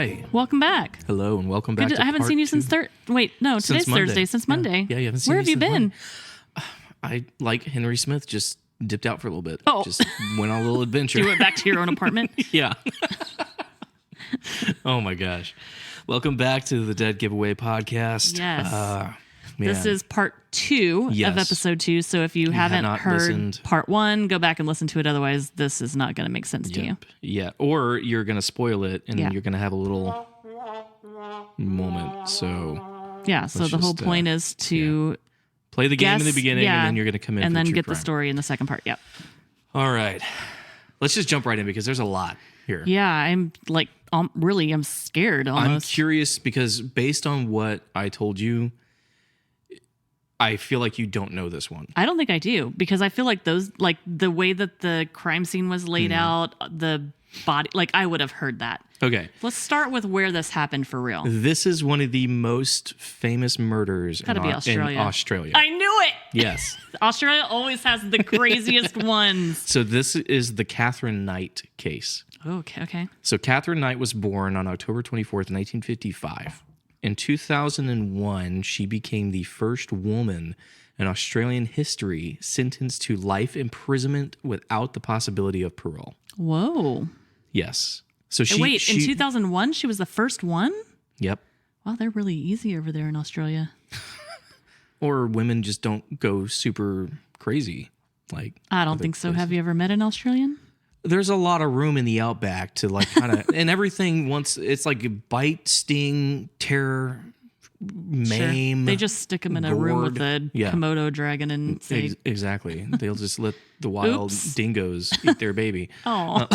Hi. Welcome back. Hello, and welcome back. I haven't seen you since today's Thursday, since Monday. Yeah, you haven't seen Where me have you since been? Monday. I, like Henry Smith, just dipped out for a little bit. Oh. Just went on a little adventure. You went back to your own apartment? Yeah. Oh my gosh. Welcome back to the Dead Giveaway podcast. Yes. This is part 2 of episode 2. So if you haven't heard part 1, go back and listen to it. Otherwise, this is not going to make sense to you. Yeah. Or you're going to spoil it and you're going to have a little moment. So yeah. So the whole point is to play the game in the beginning and then you're going to come in and for then true get crime. the story in the second part. Yep. All right. Let's just jump right in because there's a lot here. Yeah. I'm like, I'm scared almost. I'm curious because based on what I told you, I feel like you don't know this one. I don't think I do because I feel like those, like the way that the crime scene was laid out, the body, like I would have heard that. Okay. Let's start with where this happened for real. This is one of the most famous murders in Australia. I knew it. Yes. Australia always has the craziest ones. So this is the Catherine Knight case. Okay. So Catherine Knight was born on October 24th, 1955. In 2001, she became the first woman in Australian history sentenced to life imprisonment without the possibility of parole. Whoa. Yes. So in 2001, she was the first one? Yep. Wow, they're really easy over there in Australia. Or women just don't go super crazy. Like I don't think so. Have you ever met an Australian? There's a lot of room in the outback to like kind of, and everything once it's like bite, sting, tear, maim. Sure. They just stick them in a room with a Komodo dragon and say, exactly. They'll just let the wild dingoes eat their baby. Oh.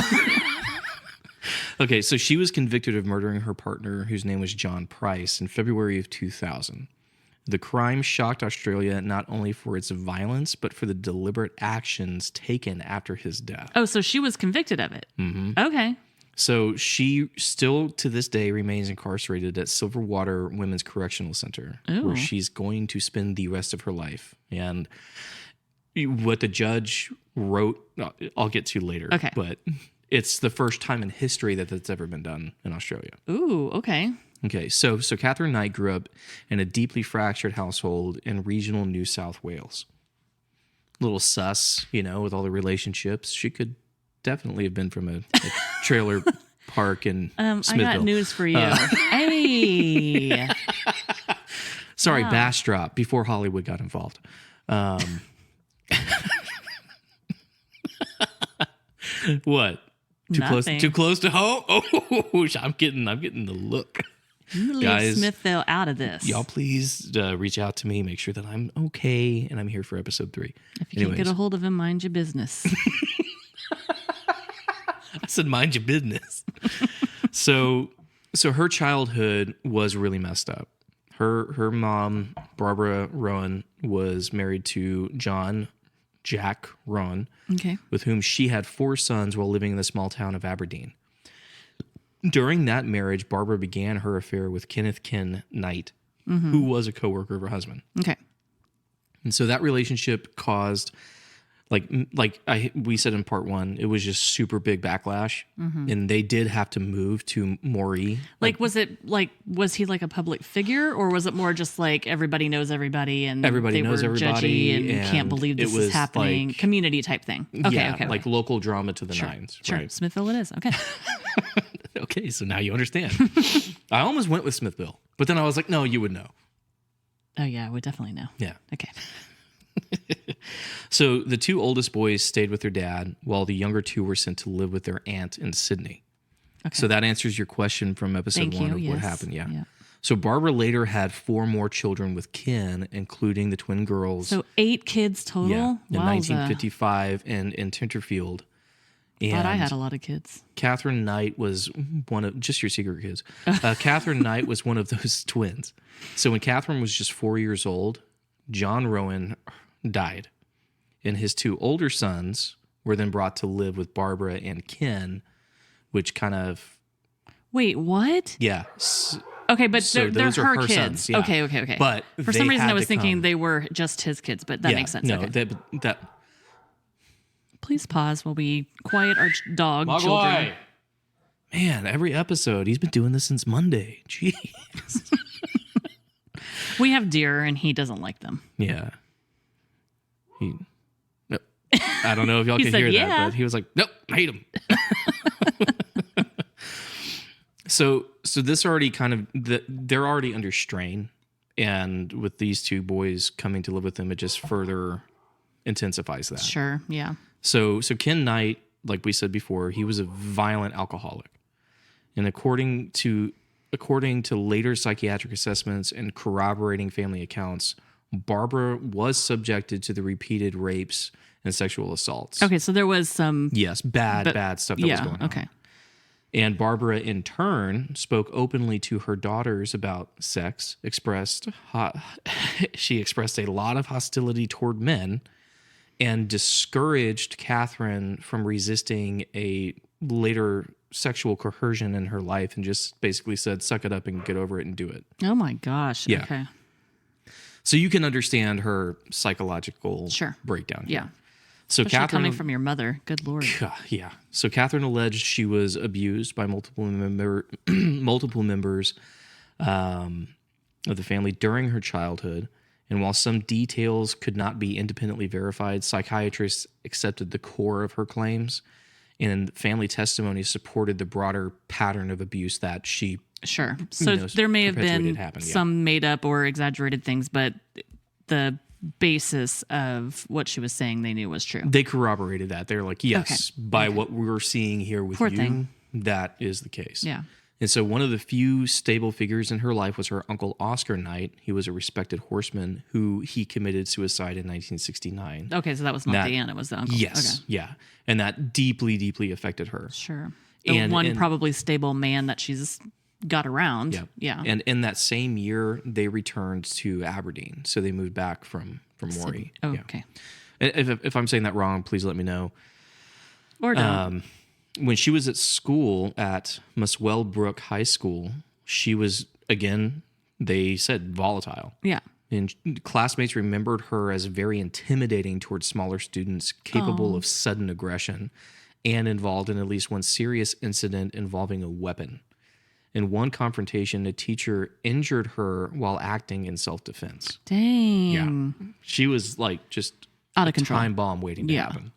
Okay, so she was convicted of murdering her partner, whose name was John Price, in February of 2000. The crime shocked Australia not only for its violence, but for the deliberate actions taken after his death. Oh, so she was convicted of it. Mm-hmm. Okay. So she still, to this day, remains incarcerated at Silverwater Women's Correctional Center, where she's going to spend the rest of her life. And what the judge wrote, I'll get to later. Okay. But it's the first time in history that that's ever been done in Australia. Ooh, okay. Okay, so Catherine Knight grew up in a deeply fractured household in regional New South Wales. A little sus, with all the relationships. She could definitely have been from a trailer park in Smithville. I got news for you. Hey! Sorry, Bastrop, before Hollywood got involved. What? Too close to home? Oh, I'm getting the look. You leave Guys, Smithville out of this. Y'all please reach out to me, make sure that I'm okay, and I'm here for episode 3. If you can't get a hold of him, mind your business. I said mind your business. So her childhood was really messed up. Her mom, Barbara Rowan, was married to Jack Rowan, with whom she had 4 sons while living in the small town of Aberdeen. During that marriage, Barbara began her affair with Kenneth Ken Knight, who was a coworker of her husband. Okay. And so that relationship caused, we said in part 1, it was just super big backlash, and they did have to move to Moree. Was he like a public figure, or was it more just like everybody knows everybody and everybody knows everybody judgy and can't believe this is happening, community type thing? Okay. Like local drama to the nines. Sure, right? Smithville it is. Okay. Okay, so now you understand. I almost went with Smithville, but then I was like, no, you would know. Oh, yeah, I would definitely know. Yeah. Okay. So the 2 oldest boys stayed with their dad, while the younger 2 were sent to live with their aunt in Sydney. Okay. So that answers your question from episode 1 of what happened. Yeah. So Barbara later had 4 more children with Ken, including the twin girls. So 8 kids total? Yeah, in 1955 in Tenterfield. And thought I had a lot of kids. Catherine Knight was one of, just your secret kids. Catherine Knight was one of those twins. So when Catherine was just 4 years old, John Rowan died. And his 2 older sons were then brought to live with Barbara and Ken, which kind of... Wait, what? Yeah. Okay, but they're her kids. Sons, yeah. Okay. But for some reason I was thinking they were just his kids, but that makes sense. No, okay. Please pause while we quiet our dog children. Man, every episode, he's been doing this since Monday. Jeez. We have deer, and he doesn't like them. Yeah. Nope. I don't know if y'all can hear that, but he was like, nope, I hate him. So this already they're already under strain. And with these two boys coming to live with them, it just further intensifies that. Sure, yeah. So Ken Knight, like we said before, he was a violent alcoholic. And according to later psychiatric assessments and corroborating family accounts, Barbara was subjected to the repeated rapes and sexual assaults. Okay, so there was some... Yes, bad stuff that was going on. Okay. And Barbara, in turn, spoke openly to her daughters about sex, she expressed a lot of hostility toward men, and discouraged Catherine from resisting a later sexual coercion in her life, and just basically said, suck it up and get over it and do it. Oh my gosh. Yeah. Okay. So you can understand her psychological breakdown here. Yeah. So especially Catherine, coming from your mother. Good Lord. Yeah. So Catherine alleged she was abused by multiple members of the family during her childhood. And while some details could not be independently verified, psychiatrists accepted the core of her claims, and family testimony supported the broader pattern of abuse that she Sure. So there may have been some made up or exaggerated things, but the basis of what she was saying they knew was true. They corroborated that. They're like, yes, by what we're seeing here with that is the case. Yeah. And so one of the few stable figures in her life was her uncle Oscar Knight. He was a respected horseman who he committed suicide in 1969. Okay, so that was not the aunt, it was the uncle. Yes, yeah. And that deeply, deeply affected her. Sure. The probably stable man that she's got around. Yeah. And in that same year, they returned to Aberdeen. So they moved back from Maury. Oh, yeah. Okay. If I'm saying that wrong, please let me know. Or don't. When she was at school at Muswell Brook High School, she was, again, they said volatile. Yeah. And classmates remembered her as very intimidating towards smaller students, capable of sudden aggression, and involved in at least one serious incident involving a weapon. In one confrontation, a teacher injured her while acting in self-defense. Dang. Yeah. She was like just out of control. Time bomb waiting to happen.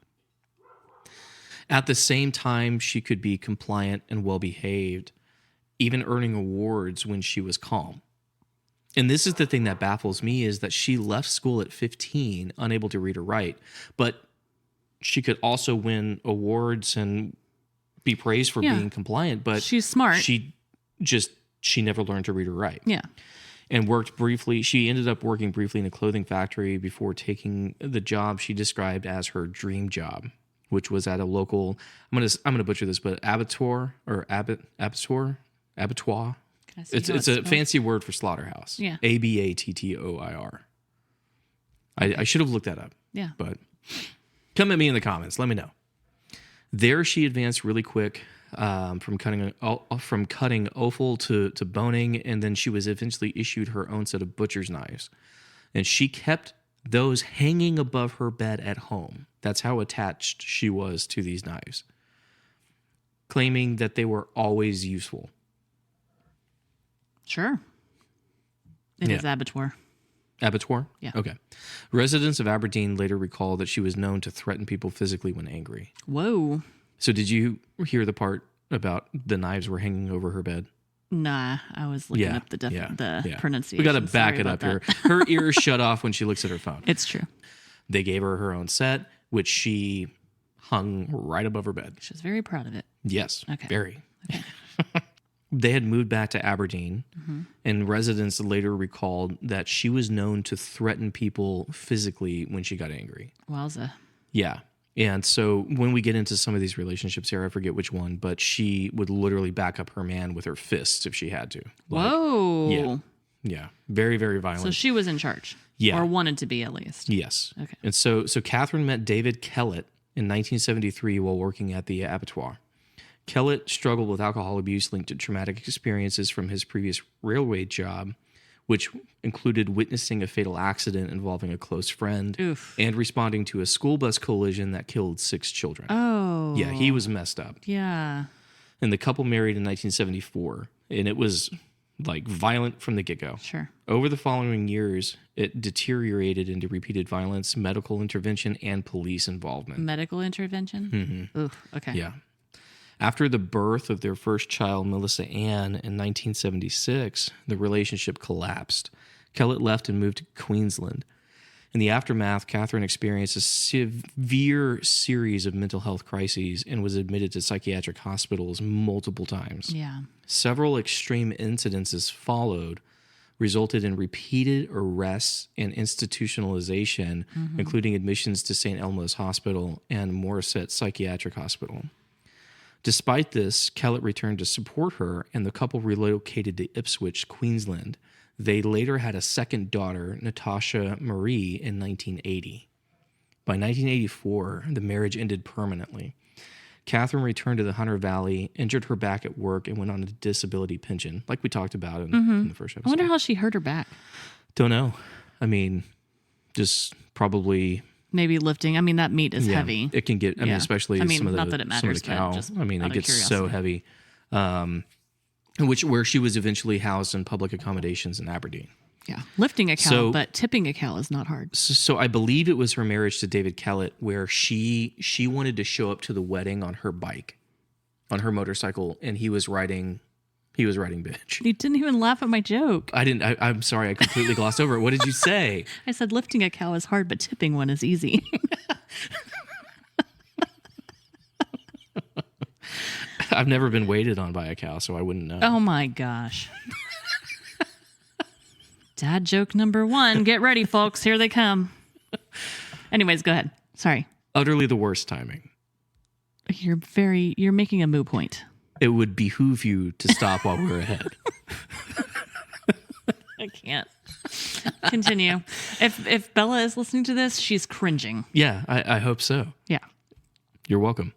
At the same time, she could be compliant and well-behaved, even earning awards when she was calm. And this is the thing that baffles me, is that she left school at 15, unable to read or write, but she could also win awards and be praised for being compliant, but she's smart. She never learned to read or write. Yeah. And she ended up working briefly in a clothing factory before taking the job she described as her dream job, which was at a local, I'm gonna butcher this, but abattoir. It's a fancy word for slaughterhouse. Yeah. Abattoir. I should have looked that up. Yeah. But come at me in the comments. Let me know. There she advanced really quick, from cutting offal to boning, and then she was eventually issued her own set of butcher's knives. And she kept those hanging above her bed at home. That's how attached she was to these knives, claiming that they were always useful. Sure. It is abattoir. Abattoir? Yeah. Okay. Residents of Aberdeen later recall that she was known to threaten people physically when angry. Whoa. So did you hear the part about the knives were hanging over her bed? Nah, I was looking up the pronunciation. We got to back it up here. Her ears shut off when she looks at her phone. It's true. They gave her own set, which she hung right above her bed. She was very proud of it. Yes. Okay. Very. Okay. They had moved back to Aberdeen, and residents later recalled that she was known to threaten people physically when she got angry. Wowza. Yeah. And so when we get into some of these relationships here, I forget which one, but she would literally back up her man with her fists if she had to. Whoa. Yeah. Yeah. Very, very violent. So she was in charge. Yeah. Or wanted to be, at least. Yes. Okay. And so Catherine met David Kellett in 1973 while working at the abattoir. Kellett struggled with alcohol abuse linked to traumatic experiences from his previous railway job, which included witnessing a fatal accident involving a close friend and responding to a school bus collision that killed 6 children. Oh. Yeah, he was messed up. Yeah. And the couple married in 1974, and it was like violent from the get-go. Sure. Over the following years, it deteriorated into repeated violence, medical intervention, and police involvement. Medical intervention? Mm-hmm. Ooh, okay. Yeah. After the birth of their first child, Melissa Ann, in 1976, the relationship collapsed. Kellett left and moved to Queensland. In the aftermath, Catherine experienced a severe series of mental health crises and was admitted to psychiatric hospitals multiple times. Yeah. Several extreme incidences followed, resulted in repeated arrests and institutionalization, including admissions to St. Elmo's Hospital and Morisset Psychiatric Hospital. Despite this, Kellett returned to support her, and the couple relocated to Ipswich, Queensland. They later had a second daughter, Natasha Marie, in 1980. By 1984, the marriage ended permanently. Catherine returned to the Hunter Valley, injured her back at work, and went on a disability pension, like we talked about in the first episode. I wonder how she hurt her back. Don't know. I mean, just probably... Maybe lifting. I mean, that meat is heavy. It can get, especially some of the, not that it matters, some of the cow. Just I mean, it gets so heavy. Where she was eventually housed in public accommodations in Aberdeen. Yeah. Lifting a cow, but tipping a cow is not hard. So I believe it was her marriage to David Kellett where she wanted to show up to the wedding on her bike, on her motorcycle, and he was riding bitch. You didn't even laugh at my joke. I'm sorry, I completely glossed over it. What did you say? I said lifting a cow is hard, but tipping one is easy. I've never been waited on by a cow, so I wouldn't know. Oh my gosh. Dad joke number 1. Get ready, folks. Here they come. Anyways, go ahead. Sorry. Utterly the worst timing. You're making a moo point. It would behoove you to stop while we're ahead. I can't. Continue. If Bella is listening to this, she's cringing. Yeah, I hope so. Yeah. You're welcome.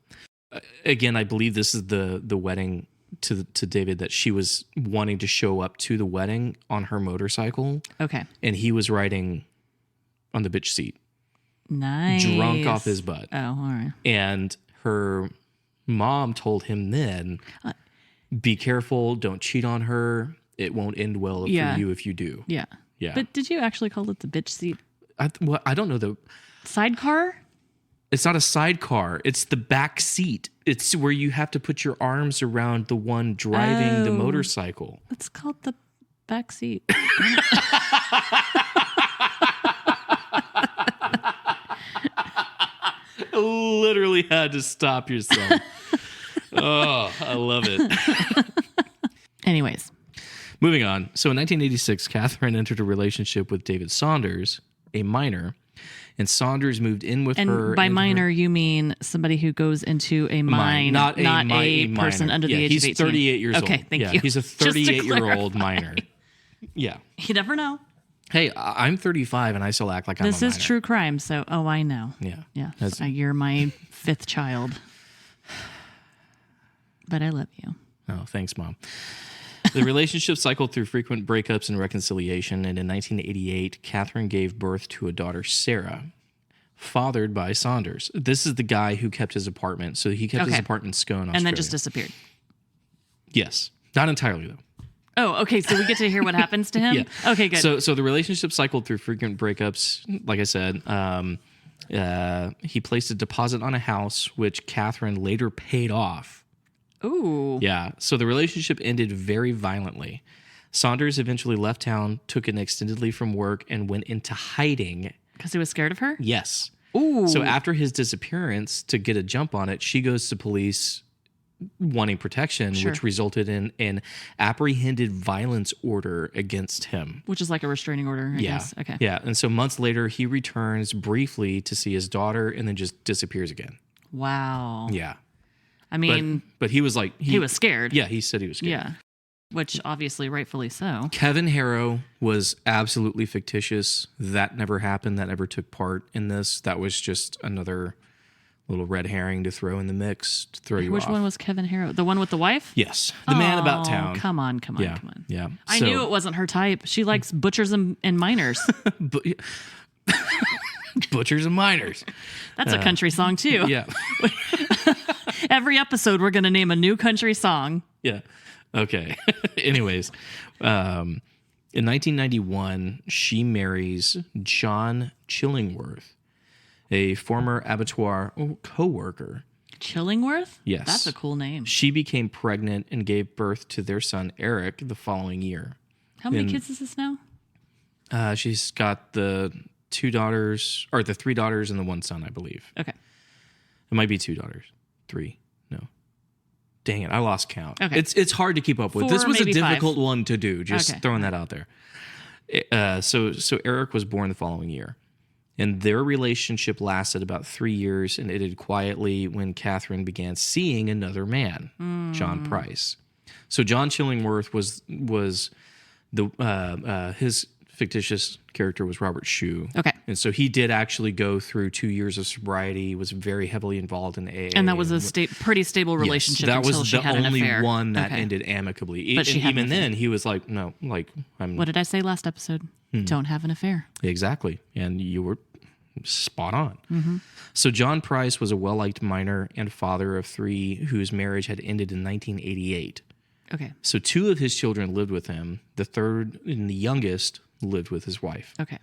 Again, I believe this is the wedding to David that she was wanting to show up to the wedding on her motorcycle. Okay. And he was riding on the bitch seat. Nice. Drunk off his butt. Oh, all right. And her mom told him then, be careful, don't cheat on her. It won't end well for you if you do. Yeah. Yeah. But did you actually call it the bitch seat? I don't know. The sidecar? It's not a sidecar. It's the back seat. It's where you have to put your arms around the one driving the motorcycle. It's called the back seat. Literally had to stop yourself. Oh, I love it. Anyways. Moving on. So in 1986, Catherine entered a relationship with David Saunders, a minor, and Saunders moved in with her. And by minor, you mean somebody who goes into a mine, not a person under the age of 18. He's 38 years old. Okay, thank you. He's a 38-year-old minor. Yeah. You never know. Hey, I'm 35 and I still act like I'm a minor. This is true crime, so I know. Yeah. Yeah. You're my 5th child. But I love you. Oh, thanks, Mom. The relationship cycled through frequent breakups and reconciliation, and in 1988, Catherine gave birth to a daughter, Sarah, fathered by Saunders. This is the guy who kept his apartment. So he kept his apartment in Scone, Australia. And then just disappeared. Yes. Not entirely, though. Oh, okay. So we get to hear what happens to him? Yeah. Okay, good. So the relationship cycled through frequent breakups. Like I said, he placed a deposit on a house, which Catherine later paid off. Ooh. Yeah. So the relationship ended very violently. Saunders eventually left town, took an extended leave from work, and went into hiding. Because he was scared of her? Yes. Ooh. So after his disappearance, to get a jump on it, she goes to police wanting protection, which resulted in an apprehended violence order against him. Which is like a restraining order, I guess. Okay. Yeah. And so months later, he returns briefly to see his daughter and then just disappears again. Wow. Yeah. I mean... But he was like... He was scared. Yeah, he said he was scared. Yeah. Which obviously, rightfully so. Kevin Harrow was absolutely fictitious. That never happened. That never took part in this. That was just another little red herring to throw in the mix to throw you off. Which one was Kevin Harrow? The one with the wife? Yes. The man about town. Come on. Yeah. I knew it wasn't her type. She likes butchers and miners. Butchers and miners. That's a country song, too. Yeah. Every episode, we're going to name a new country song. Yeah. Okay. Anyways, in 1991, she marries John Chillingworth, a former abattoir co-worker. Chillingworth? Yes. That's a cool name. She became pregnant and gave birth to their son, Eric, the following year. How many kids is this now? She's got the 2 daughters, or the 3 daughters and the 1 son, I believe. Okay. It might be 2 daughters. 3. No. Dang it. I lost count. Okay. It's hard to keep up with. 4, this was a difficult 5. one to do. Just throwing that out there. So Eric was born the following year. And their relationship lasted about 3 years and ended quietly when Catherine began seeing another man, John Price. So John Chillingworth was the his fictitious character was Robert Shue. Okay. And so he did actually go through 2 years of sobriety, was very heavily involved in AA. And that was a pretty stable relationship until she had an affair. That was the only one that ended amicably. But even then, he was like, no, like, I'm... What did I say last episode? Don't have an affair. Exactly. And you were spot on. Mm-hmm. So John Price was a well-liked miner and father of 3 whose marriage had ended in 1988. Okay. So 2 of his children lived with him. The third and the youngest lived with his wife. Okay.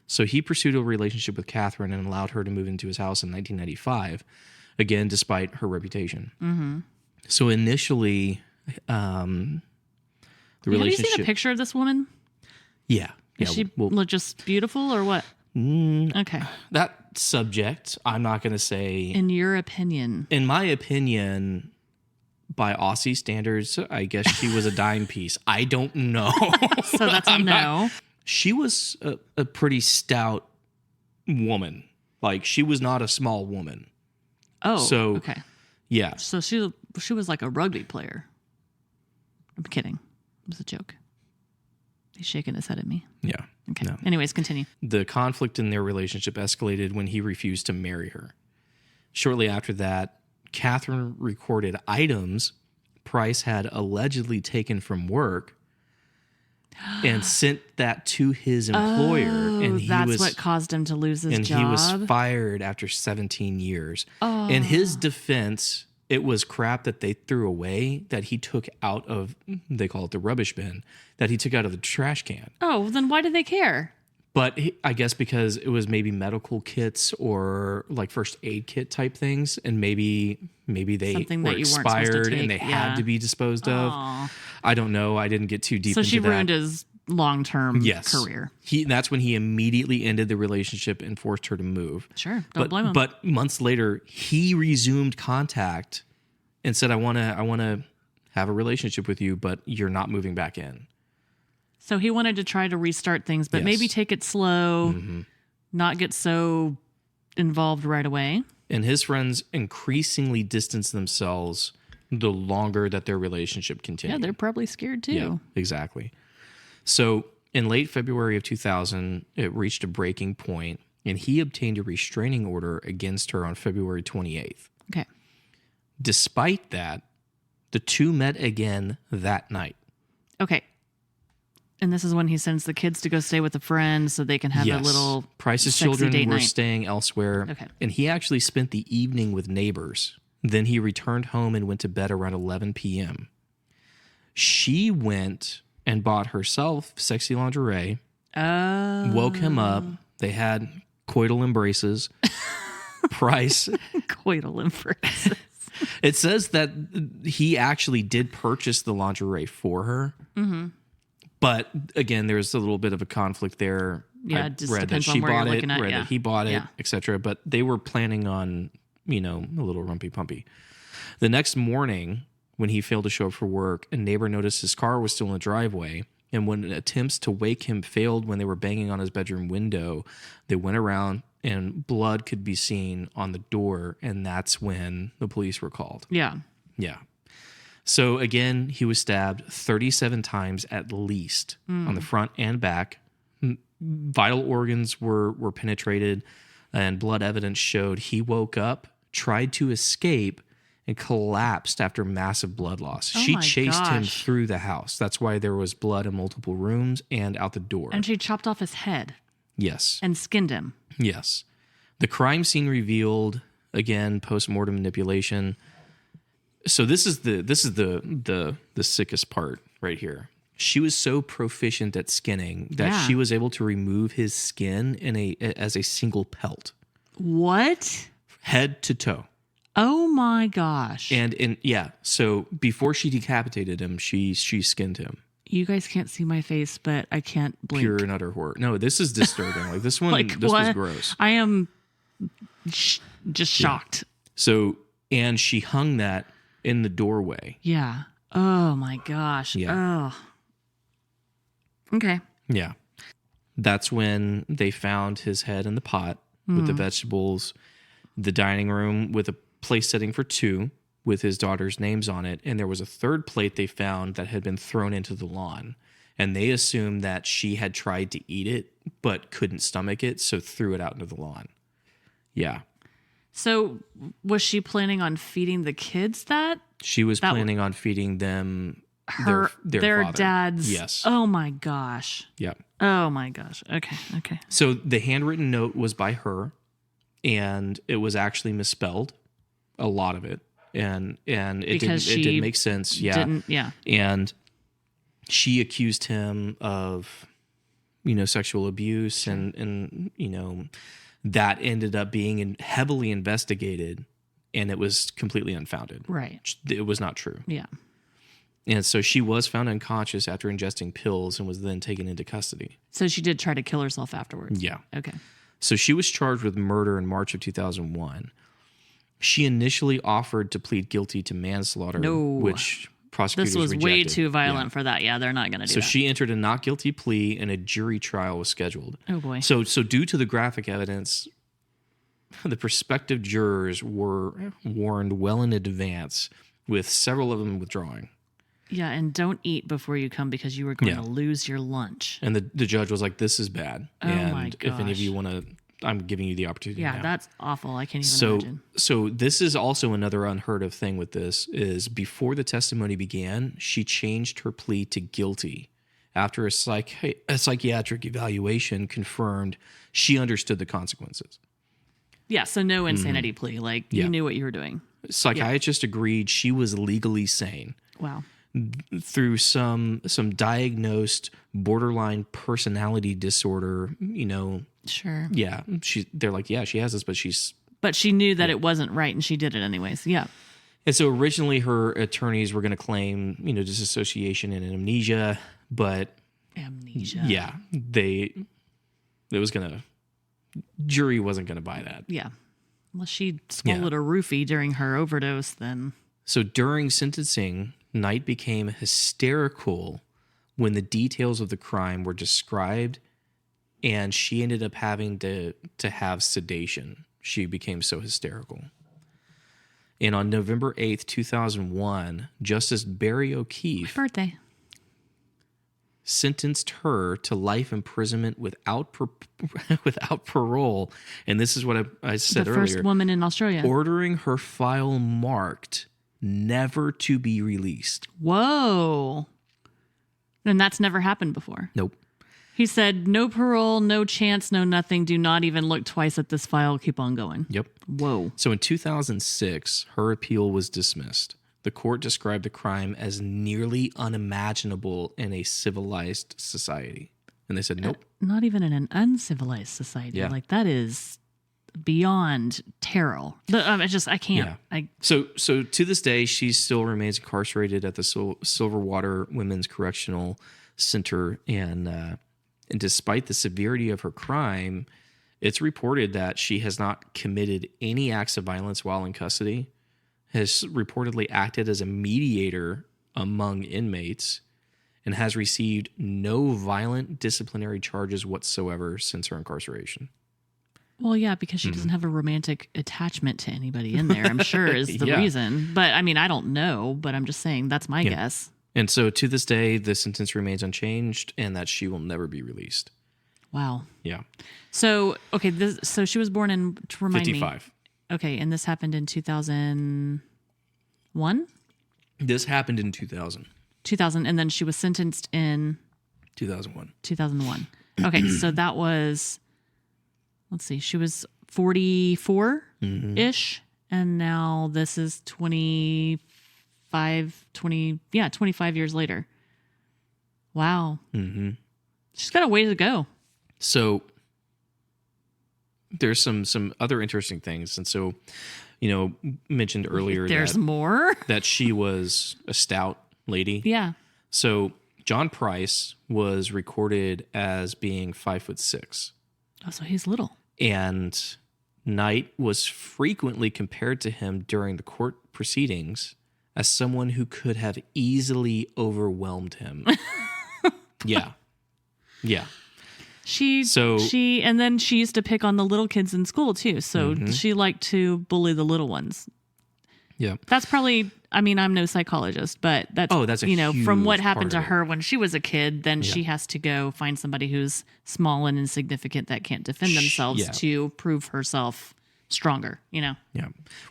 So he pursued a relationship with Catherine and allowed her to move into his house in 1995, again, despite her reputation. Mm-hmm. So initially, the relationship... Have you seen a picture of this woman? Yeah. Is she just beautiful or what? Okay. That subject, I'm not going to say... In your opinion. In my opinion... By Aussie standards, I guess she was a dime piece. I don't know. So that's a no. She was a pretty stout woman. Like, she was not a small woman. Oh, so, okay. Yeah. So she was like a rugby player. I'm kidding. It was a joke. He's shaking his head at me. Yeah. Okay. No. Anyways, continue. The conflict in their relationship escalated when he refused to marry her. Shortly after that, Catherine recorded items Price had allegedly taken from work and sent that to his employer. And that's what caused him to lose his job. And he was fired after 17 years. Oh. In his defense, it was crap that they threw away that he took out of, they call it the rubbish bin, that he took out of the trash can. Oh, then why do they care? But I guess because it was maybe medical kits or like first aid kit type things, and maybe they were expired and they had to be disposed of. I don't know. I didn't get too deep into that. So she ruined his long-term career. That's when he immediately ended the relationship and forced her to move. Sure, don't blame him. But months later, he resumed contact and said, I want to have a relationship with you, but you're not moving back in. So he wanted to try to restart things, but maybe take it slow, not get so involved right away. And his friends increasingly distanced themselves the longer that their relationship continued. Yeah, they're probably scared too. Yeah, exactly. So in late February of 2000, it reached a breaking point, and he obtained a restraining order against her on February 28th. Okay. Despite that, the 2 met again that night. Okay. And this is when he sends the kids to go stay with a friend so they can have a little Price's sexy children date were night. Staying elsewhere. Okay. And he actually spent the evening with neighbors. Then he returned home and went to bed around 11 p.m. She went and bought herself sexy lingerie, woke him up. They had coital embraces. Price. Coital embraces. It says that he actually did purchase the lingerie for her. Mm-hmm. But again, there's a little bit of a conflict there. Yeah, it just depends on where you're looking at. Read that he bought it, etc. But they were planning on, a little rumpy-pumpy. The next morning, when he failed to show up for work, a neighbor noticed his car was still in the driveway. And when attempts to wake him failed when they were banging on his bedroom window, they went around and blood could be seen on the door. And that's when the police were called. Yeah. Yeah. So again, he was stabbed 37 times at least on the front and back. Vital organs were penetrated, and blood evidence showed he woke up, tried to escape, and collapsed after massive blood loss. She chased him through the house. That's why there was blood in multiple rooms and out the door. And she chopped off his head. Yes. And skinned him. Yes. The crime scene revealed, again, post-mortem manipulation, So this is the sickest part right here. She was so proficient at skinning that she was able to remove his skin as a single pelt. What? Head to toe. Oh my gosh. And so before she decapitated him, she skinned him. You guys can't see my face, but I can't blink. Pure and utter horror. No, this is disturbing. Like this one, this was gross. I am just shocked. So, and she hung that in the doorway. Yeah. Oh my gosh. Yeah. Oh. Okay. Yeah. That's when they found his head in the pot with the vegetables, the dining room with a place setting for 2 with his daughter's names on it. And there was a third plate they found that had been thrown into the lawn. And they assumed that she had tried to eat it, but couldn't stomach it, so threw it out into the lawn. Yeah. So was she planning on feeding the kids that? She was planning on feeding them their father. Dad's. Yes. Oh my gosh. Yeah. Oh my gosh. Okay. So the handwritten note was by her, and it was actually misspelled, a lot of it, and it didn't make sense. Yeah. And she accused him of, sexual abuse, and that ended up being heavily investigated, and it was completely unfounded. Right. It was not true. Yeah. And so she was found unconscious after ingesting pills and was then taken into custody. So she did try to kill herself afterwards. Yeah. Okay. So she was charged with murder in March of 2001. She initially offered to plead guilty to manslaughter, which prosecutors rejected. This was way too violent for that. Yeah, they're not going to do that. So she entered a not guilty plea, and a jury trial was scheduled. Oh, boy. So due to the graphic evidence, the prospective jurors were warned well in advance, with several of them withdrawing. Yeah, and don't eat before you come because you are going to lose your lunch. And the judge was like, this is bad. Oh, and my gosh. If any of you want to, I'm giving you the opportunity now. That's awful. I can't even imagine. So this is also another unheard of thing with this is before the testimony began, she changed her plea to guilty after a psychiatric evaluation confirmed she understood the consequences. Yeah, so no insanity plea. Like, you knew what you were doing. Psychiatrist agreed she was legally sane. Wow. Through some diagnosed borderline personality disorder, Sure. Yeah, they're like, yeah, she has this, but she knew that it wasn't right, and she did it anyways. Yeah. And so originally her attorneys were going to claim, disassociation and amnesia, but yeah, jury wasn't going to buy that. Yeah. Unless she swallowed a roofie during her overdose, then. So during sentencing, Knight became hysterical when the details of the crime were described, and she ended up having to have sedation. She became so hysterical. And on November 8th, 2001, Justice Barry O'Keefe My birthday. sentenced her to life imprisonment without parole. And this is what I said earlier. The first woman in Australia. Ordering her file marked never to be released. Whoa. And that's never happened before. Nope. He said, no parole, no chance, no nothing. Do not even look twice at this file. Keep on going. Yep. Whoa. So in 2006, her appeal was dismissed. The court described the crime as nearly unimaginable in a civilized society. And they said, nope. Not even in an uncivilized society. Yeah. Like, that is beyond terror. I can't. Yeah. So to this day, she still remains incarcerated at the Silverwater Women's Correctional Center. And despite the severity of her crime, it's reported that she has not committed any acts of violence while in custody, has reportedly acted as a mediator among inmates, and has received no violent disciplinary charges whatsoever since her incarceration. Well, yeah, because she doesn't have a romantic attachment to anybody in there, I'm sure is the reason. But I mean, I don't know, but I'm just saying that's my guess. And so to this day, the sentence remains unchanged and that she will never be released. Wow. Yeah. So, okay, so she was born in, to remind 55. me. Okay, and this happened in 2001? This happened in 2000. 2000, and then she was sentenced in 2001. 2001. Okay, so that was, let's see, she was 44-ish, and now this is 25. 25 years later. Wow. Mm-hmm. She's got a way to go. So there's some other interesting things. And so, mentioned earlier there's more that she was a stout lady. Yeah. So John Price was recorded as being 5'6". Oh, so he's little. And Knight was frequently compared to him during the court proceedings as someone who could have easily overwhelmed him. Yeah. And then she used to pick on the little kids in school too. So she liked to bully the little ones. Yeah. That's probably, I'm no psychologist, but that's a from what happened to her when she was a kid, then she has to go find somebody who's small and insignificant that can't defend themselves to prove herself stronger, Yeah.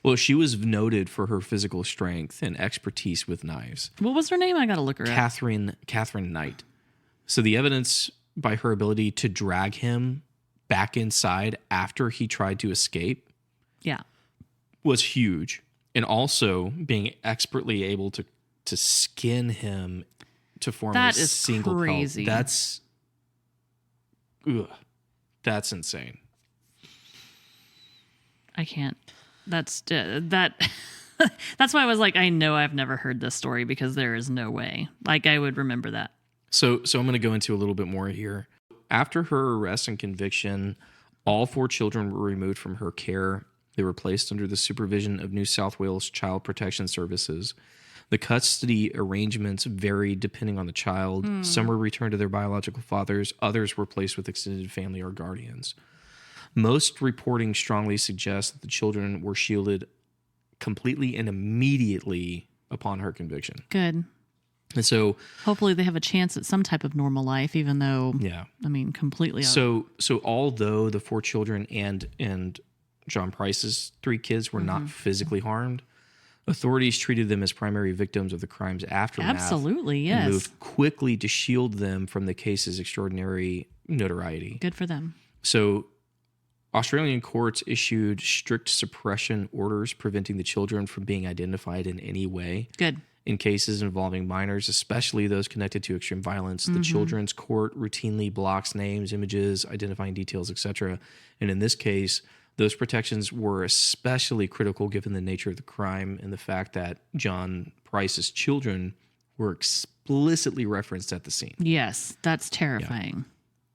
Well, she was noted for her physical strength and expertise with knives. What was her name? I got to look her up. Catherine Knight. So the evidence by her ability to drag him back inside after he tried to escape was huge. And also being expertly able to skin him to form a single crazy. Pelt. That's insane. I can't. That's that. That's why I was like, I know I've never heard this story because there is no way. Like I would remember that. So I'm going to go into a little bit more here. After her arrest and conviction, all 4 children were removed from her care. They were placed under the supervision of New South Wales Child Protection Services. The custody arrangements varied depending on the child. Some were returned to their biological fathers. Others were placed with extended family or guardians. Most reporting strongly suggests that the children were shielded completely and immediately upon her conviction. Good. And so hopefully they have a chance at some type of normal life, even though, completely. So although the 4 children and John Price's 3 kids were not physically harmed, authorities treated them as primary victims of the crime's aftermath. Absolutely, yes. And moved quickly to shield them from the case's extraordinary notoriety. Good for them. So Australian courts issued strict suppression orders preventing the children from being identified in any way. Good. In cases involving minors, especially those connected to extreme violence, the children's court routinely blocks names, images, identifying details, etc. And in this case, those protections were especially critical given the nature of the crime and the fact that John Price's children were explicitly referenced at the scene. Yes, that's terrifying.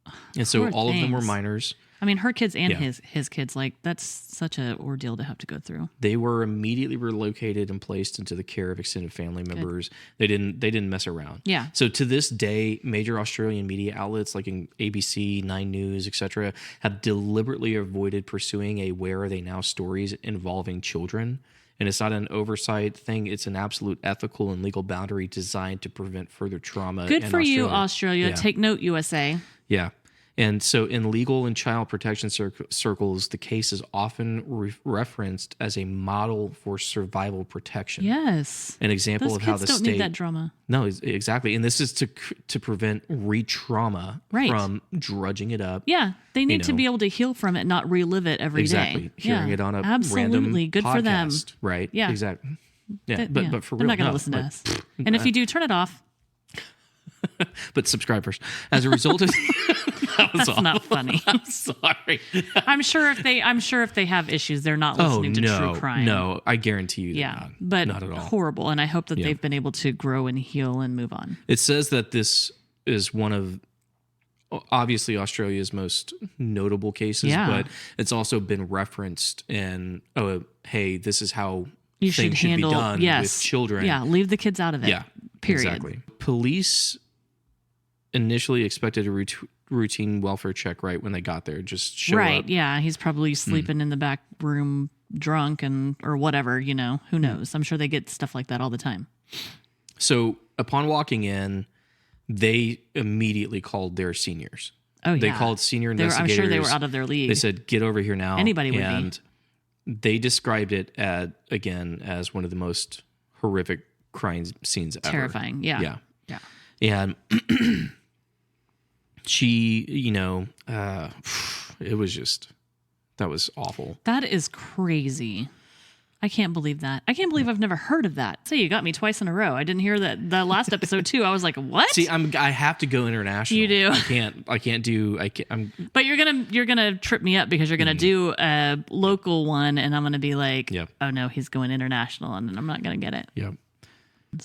Yeah. And so all of them were minors. Her kids and his kids, that's such an ordeal to have to go through. They were immediately relocated and placed into the care of extended family members. Good. They didn't mess around. Yeah. So to this day, major Australian media outlets like in ABC, 9 News, etc., have deliberately avoided pursuing a "where are they now" stories involving children. And it's not an oversight thing. It's an absolute ethical and legal boundary designed to prevent further trauma. Good for you, Australia. Yeah. Take note, USA. Yeah. And so in legal and child protection circles, the case is often referenced as a model for survival protection. Yes. An example Those of how the kids state... don't need that drama. No, exactly. And this is to prevent re-trauma from drudging it up. Yeah. They need to be able to heal from it, not relive it every day. Hearing it on a random good podcast, for them. Right? Yeah. Exactly. Yeah. But for real, they're not going to listen to us. And if you do, turn it off. But subscribe first. As a result of... That's not funny. I'm sorry. I'm sure if they have issues, they're not listening to true crime. No, I guarantee you. Yeah, but not at all. Horrible. And I hope that they've been able to grow and heal and move on. It says that this is one of obviously Australia's most notable cases, but it's also been referenced in hey, this is how things should handle, be done with children. Yeah, leave the kids out of it. Yeah, period. Exactly. Police initially expected a routine welfare check right when they got there. Just show up. Yeah, he's probably sleeping in the back room drunk or whatever, who knows. I'm sure they get stuff like that all the time. So upon walking in, they immediately called their seniors. Oh, yeah. They called senior investigators. I'm sure they were out of their league. They said, get over here now. Anybody would be. And they described it as one of the most horrific crime scenes ever. Terrifying. Yeah. And she, it was just, that was awful. That is crazy. I can't believe that. I can't believe I've never heard of that. So you got me twice in a row. I didn't hear that the last episode too. I was like, what? See, I have to go international. You do. I can't do. But you're gonna trip me up because you're gonna do a local one, and I'm gonna be like, oh no, he's going international, and I'm not gonna get it. Yep.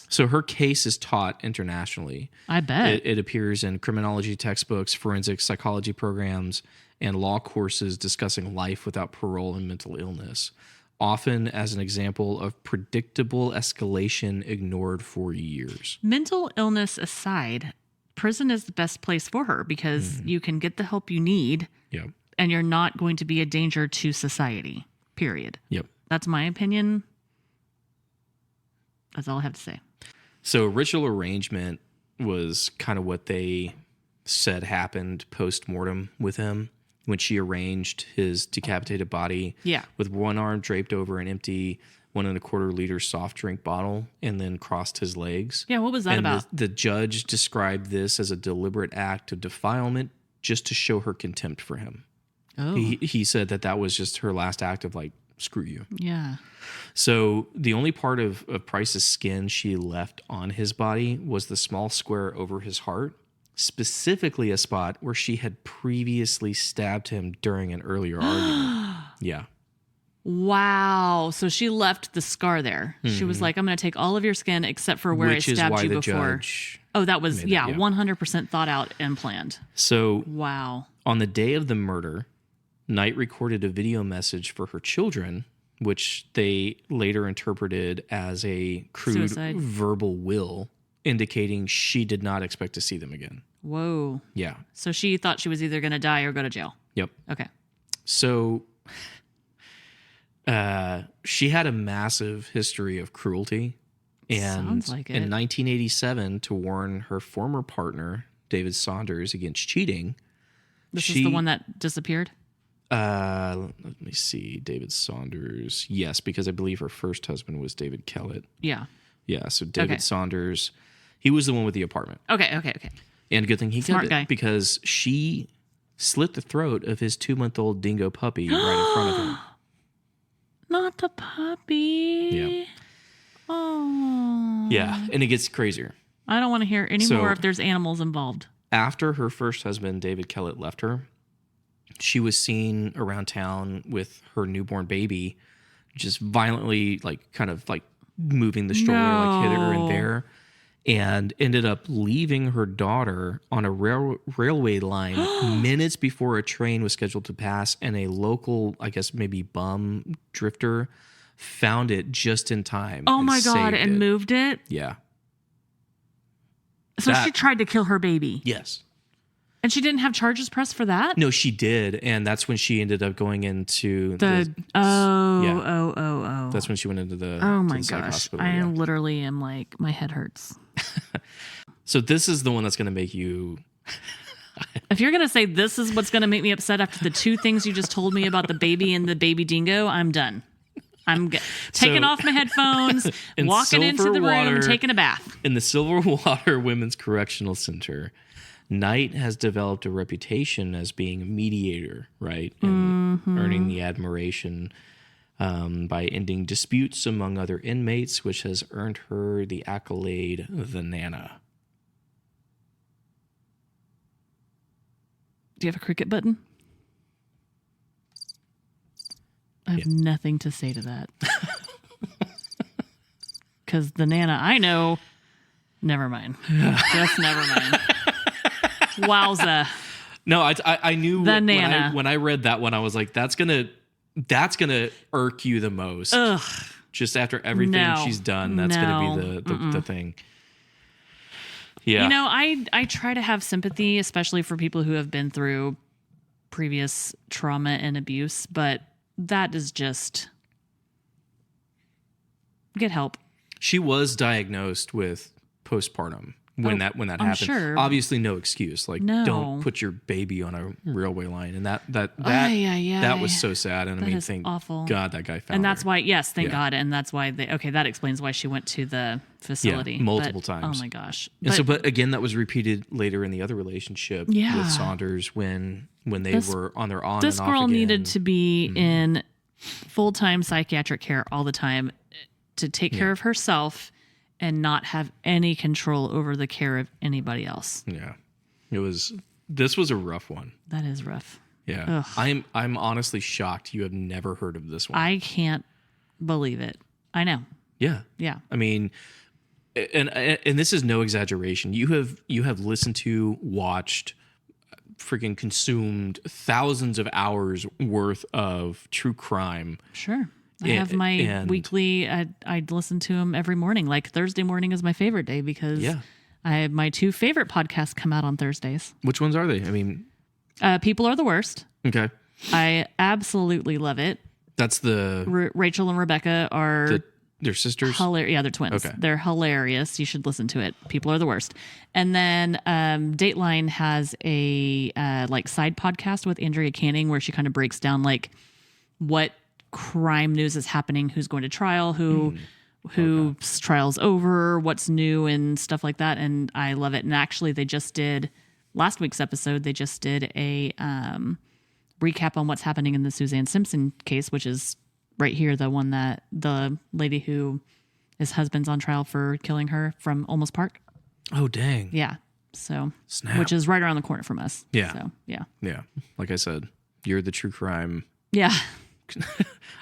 So her case is taught internationally. I bet it appears in criminology textbooks, forensic psychology programs, and law courses discussing life without parole and mental illness, often as an example of predictable escalation ignored for years. Mental illness aside, prison is the best place for her because you can get the help you need, and you're not going to be a danger to society, period. Yep. That's my opinion. That's all I have to say. So ritual arrangement was kind of what they said happened post-mortem with him when she arranged his decapitated body with one arm draped over an empty 1.25 liter soft drink bottle and then crossed his legs. Yeah, what was that about? The judge described this as a deliberate act of defilement just to show her contempt for him. Oh. He said that was just her last act of like, screw you. Yeah. So the only part of Price's skin she left on his body was the small square over his heart, specifically a spot where she had previously stabbed him during an earlier argument. Yeah. Wow. So she left the scar there. She was like, I'm going to take all of your skin except for where I stabbed you before. Oh, that was, 100% thought out and planned. So, wow. On the day of the murder, Knight recorded a video message for her children, which they later interpreted as a crude verbal will, indicating she did not expect to see them again. Whoa. Yeah. So she thought she was either going to die or go to jail. Yep. Okay. So she had a massive history of cruelty. And sounds like it. In 1987, to warn her former partner, David Saunders, against cheating. This is the one that disappeared? Let me see. David Saunders. Yes, because I believe her first husband was David Kellett. Yeah. Yeah, so David Saunders, he was the one with the apartment. Okay. And good thing he Smart kept it because she slit the throat of his 2-month-old dingo puppy right in front of him. Not the puppy. Yeah. Oh. Yeah, and it gets crazier. I don't want to hear any more if there's animals involved. After her first husband, David Kellett, left her, she was seen around town with her newborn baby, just violently, kind of moving the stroller, hit her in there, and ended up leaving her daughter on a railway line minutes before a train was scheduled to pass, and a local, I guess maybe bum drifter, found it just in time. Oh my God, and moved it? Yeah. So she tried to kill her baby? Yes. And she didn't have charges pressed for that? No, she did, and that's when she ended up going into That's when she went into the my gosh, hospital. I literally am like, my head hurts. So this is the one that's going to make you. If you're going to say this is what's going to make me upset after the two things you just told me about the baby and the baby dingo, I'm done. I'm taking off my headphones, walking into the room, taking a bath. In the Silverwater Women's Correctional Center, Knight has developed a reputation as being a mediator, right? And earning the admiration by ending disputes among other inmates, which has earned her the accolade, the Nana. Do you have a cricket button? I have nothing to say to that. Because the Nana I know, never mind. Just never mind. Wowza. No, I knew the Nana. When I read that one, I was like, that's gonna irk you the most. Ugh. Just after everything she's done, that's gonna be the thing. Yeah. You know, I try to have sympathy, especially for people who have been through previous trauma and abuse, but that is just get help. She was diagnosed with postpartum when that happened. Sure. Obviously, no excuse. Don't put your baby on a railway line, and that was so sad. And that thank awful. God that guy found and that's her. why, yes, thank God, and that's why that explains why she went to the facility multiple times. Oh my gosh! But again, that was repeated later in the other relationship with Saunders when they were on their on. This and off girl again. needed to be in full-time psychiatric care all the time to take care of herself and not have any control over the care of anybody else. Yeah. This was a rough one. That is rough. Yeah. Ugh. I'm honestly shocked you have never heard of this one. I can't believe it. I know. Yeah. Yeah. I mean, and this is no exaggeration. You have listened to, watched, freaking consumed thousands of hours worth of true crime. Sure. I have my weekly, I listen to them every morning. Like Thursday morning is my favorite day because my 2 favorite podcasts come out on Thursdays. Which ones are they? I mean, People Are the Worst. Okay. I absolutely love it. That's the Rachel and Rebecca are they're sisters. Yeah, they're twins. Okay. They're hilarious. You should listen to it. People Are the Worst. And then Dateline has a like side podcast with Andrea Canning where she kind of breaks down like what crime news is happening, who's going to trial, whose trial's over, what's new and stuff like that. And I love it. And actually they just did last week's episode, they just did a recap on what's happening in the Suzanne Simpson case, which is right here, the one that the lady who his husband's on trial for killing her from Olmos Park. Oh, dang. Yeah. So, Snap. Which is right around the corner from us. Yeah. So, yeah. Yeah. Like I said, you're the true crime. Yeah.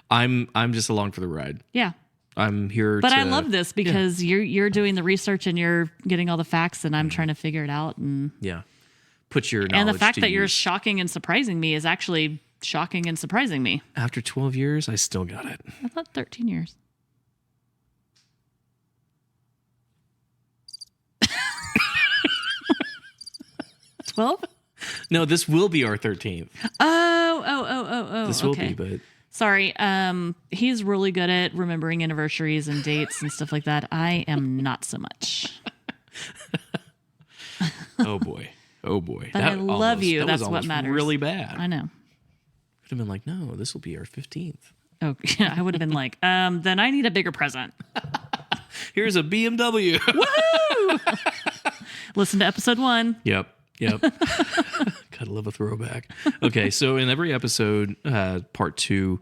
I'm just along for the ride. Yeah. I'm here. But I love this because you're doing the research and you're getting all the facts and I'm trying to figure it out and put your knowledge and the fact to that use. you're shocking and surprising me is actually shocking and surprising me. After 12 years, I still got it. I thought 13 years. Well, no, this will be our 13th. Oh. This will be, but sorry. He's really good at remembering anniversaries and dates and stuff like that. I am not so much. Oh boy. But I love you. That's what matters. Really bad. I know. Could have been like, no, this will be our 15th. Oh, yeah. I would have been like, then I need a bigger present. Here's a BMW. Woo! Listen to episode 1. Yep. Gotta love a throwback. Okay, so in every episode, part 2,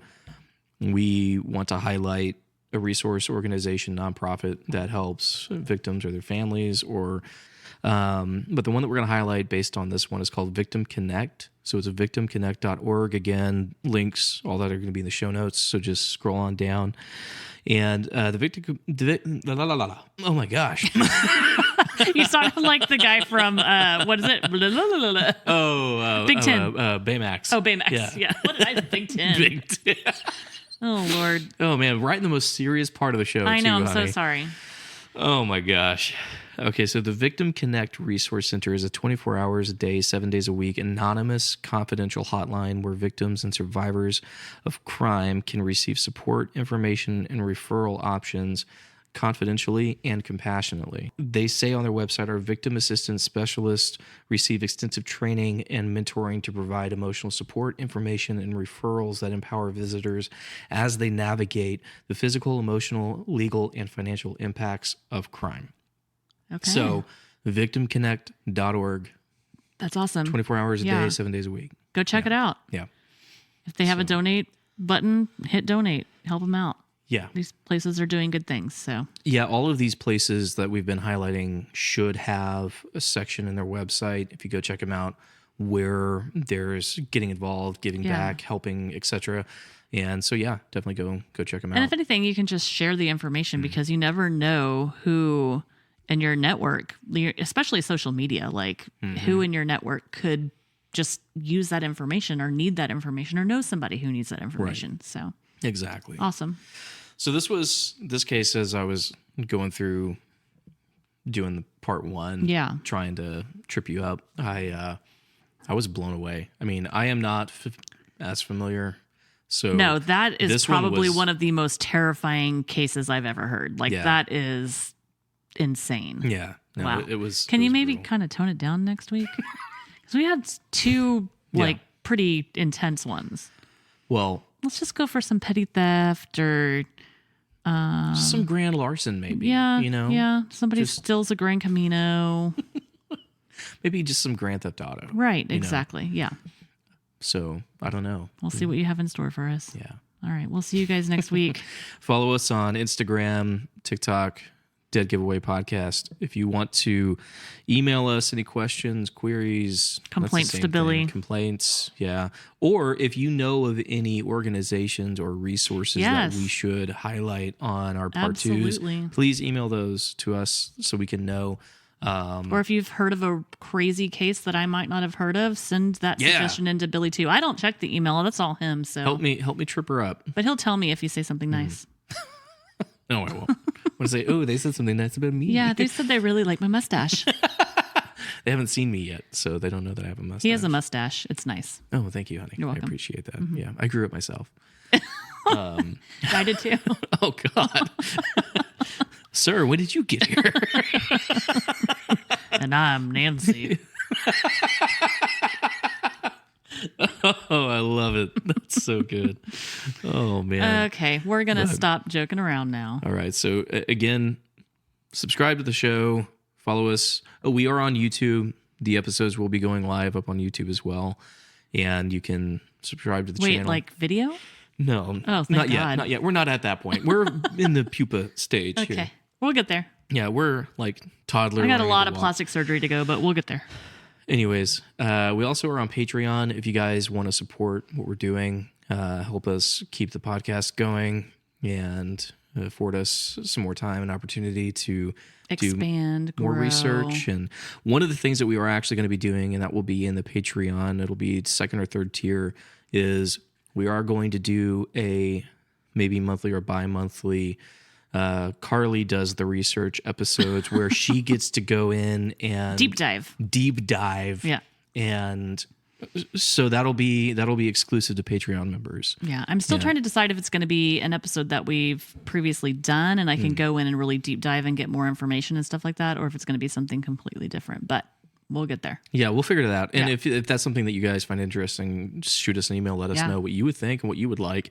we want to highlight a resource organization, nonprofit that helps victims or their families, or but the one that we're going to highlight based on this one is called Victim Connect. So it's a victimconnect.org. Again, links, all that are going to be in the show notes. So just scroll on down. And oh my gosh. You sounded like the guy from, what is it? Big Ten. Baymax. Oh, Baymax. Yeah. What did I Big Ten? Big Ten. Oh, Lord. Oh, man. Right in the most serious part of the show. I know. I'm so sorry. Oh, my gosh. Okay, so the Victim Connect Resource Center is a 24 hours a day, 7 days a week, anonymous, confidential hotline where victims and survivors of crime can receive support, information, and referral options confidentially and compassionately. They say on their website, our victim assistance specialists receive extensive training and mentoring to provide emotional support, information, and referrals that empower visitors as they navigate the physical, emotional, legal, and financial impacts of crime. Okay. So, victimconnect.org. That's awesome. 24 hours a day, 7 days a week. Go check it out. Yeah. If they have a donate button, hit donate. Help them out. Yeah. These places are doing good things. So, yeah, all of these places that we've been highlighting should have a section in their website, if you go check them out, where there's getting involved, giving back, helping, etc. And so, yeah, definitely go check them out. And if anything, you can just share the information because you never know who in your network, especially social media, like who in your network could just use that information or need that information or know somebody who needs that information. Right. So exactly. Awesome. So this case, as I was going through doing the part 1, trying to trip you up, I was blown away. I mean, I am not as familiar. So no, that is probably one of the most terrifying cases I've ever heard. Like that is insane. Yeah. No, wow. It was. Can you maybe kind of tone it down next week? Because we had 2 like pretty intense ones. Well, let's just go for some petty theft or some grand larceny, maybe. Yeah. You know? Yeah. Somebody steals a Grand Camino. Maybe just some Grand Theft Auto. Right. Exactly. Know? Yeah. So I don't know. We'll see what you have in store for us. Yeah. All right. We'll see you guys next week. Follow us on Instagram, TikTok, Dead Giveaway Podcast. If you want to email us any questions, queries, complaints to Billy. Complaints, yeah. Or if you know of any organizations or resources that we should highlight on our part twos, please email those to us so we can know. Or if you've heard of a crazy case that I might not have heard of, send that suggestion into Billy too. I don't check the email. That's all him. So help me trip her up. But he'll tell me if you say something nice. No, I won't. I'm going to say, oh, they said something nice about me. Yeah, they said they really like my mustache. They haven't seen me yet, so they don't know that I have a mustache. He has a mustache. It's nice. Oh, thank you, honey. You're welcome. I appreciate that. Yeah, I grew it myself. I did too. Oh, God. Sir, when did you get here? And I'm Nancy. Oh, I love it. That's so good. Oh, man. Okay, we're going to stop joking around now. All right. So, again, subscribe to the show. Follow us. Oh, we are on YouTube. The episodes will be going live up on YouTube as well. And you can subscribe to the channel. Wait, like video? No. Oh, thank not God. Yet. Not yet. We're not at that point. We're in the pupa stage. Okay. Here. We'll get there. Yeah, we're like toddler. I got a lot of plastic surgery to go, but we'll get there. Anyways, we also are on Patreon. If you guys want to support what we're doing, help us keep the podcast going and afford us some more time and opportunity to expand, do more grow. Research. And one of the things that we are actually going to be doing, and that will be in the Patreon, it'll be second or third tier, is we are going to do a maybe monthly or bi-monthly Carley does the research episodes where she gets to go in and deep dive. Yeah. And so that'll be exclusive to Patreon members. Yeah. I'm still trying to decide if it's going to be an episode that we've previously done and I can go in and really deep dive and get more information and stuff like that, or if it's going to be something completely different, but we'll get there. Yeah, we'll figure it out. And if that's something that you guys find interesting, just shoot us an email, let us know what you would think and what you would like.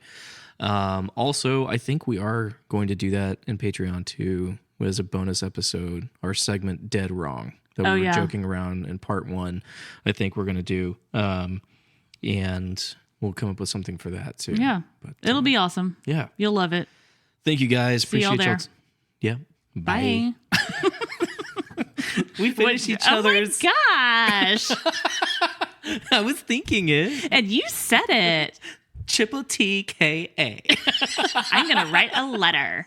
Also, I think we are going to do that in Patreon too, as a bonus episode, our segment Dead Wrong that we were joking around in part 1. I think we're going to do, and we'll come up with something for that too. Yeah. But, it'll be awesome. Yeah. You'll love it. Thank you guys. See Appreciate y'all there. Yeah. Bye. We finished each other's. Oh my gosh. I was thinking it. And you said it. Triple TKA. I'm going to write a letter.